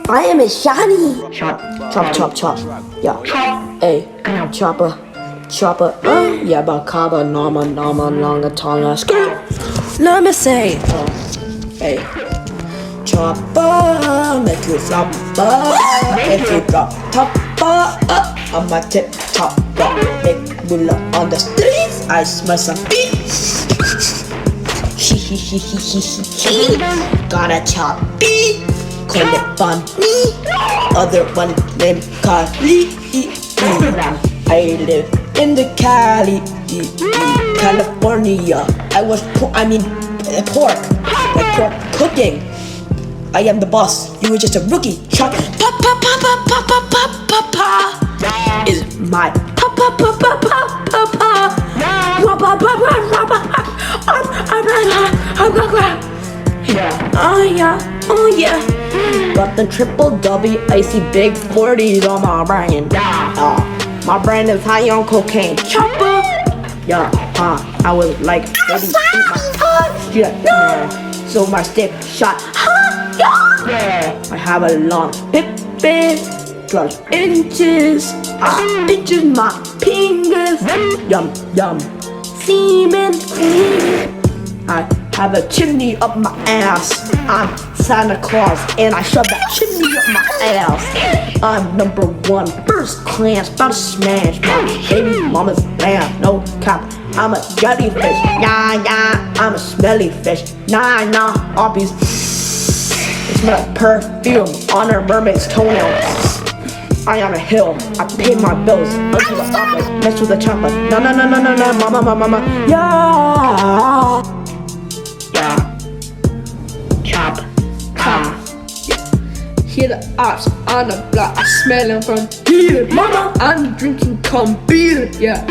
I am a shiny. Chop. Chop. Yeah. Hey, chopper. Yabba cabba, norma, longa, tonga, skirt. Let me say, hey, chopper, make you flopper, if you drop topper, on my tip topper, make bulla on the streets, I smell some beats. Got a choppy, call it bunny, other one named Carly. I live in the California. Pork. Like pork cooking. I am the boss. You were just a rookie. Chop. Is my Oh yeah. Got the triple W icy big 40s on my brain. My brain is high on cocaine. Chopper. I was like ready to eat my so my stick shot. I have a long hip, 12 inches. Pinches my fingers. Yum. Semen. I have a chimney up my ass. I'm Santa Claus and I shove that chimney up my ass. I'm number one, first class, about to smash my baby mama's band. No cap, I'm a jellyfish. Yeah, I'm a smelly fish. Nah, obbies. It smells like perfume on a mermaid's toenail. I am a hill, I pay my bills. Mess with the office, mess with the chopper. No, mama. Yeah. Chop. Hear the ops on the block, smelling from here. Mama, I'm drinking cum beer. Yeah.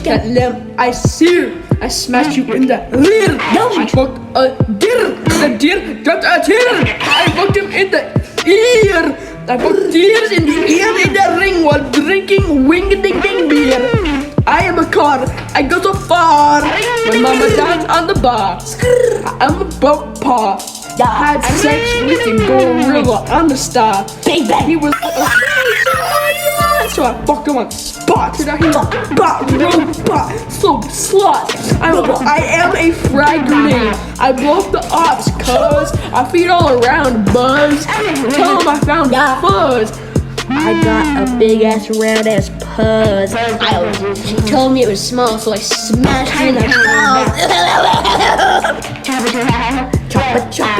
That lamb, I sear. I smashed you in the rear. I fucked a deer. The deer dropped a tear. I fucked him in the ear. I put tears in the ear in the ring while drinking wing-a-ding-ding beer. I am a car, I go so far. My mama dance on the bar. I'm a boat paw. I had sex with a gorilla on the star. Baby. He was so I fucked him on spot. He was robot, so slut. I am a frag grenade. I blow up the ops, cuz I feed all around, buzz. Tell him I found fuzz. I got a big ass round ass puzz. She told me it was small, so I smashed her in the mouth. Chopper.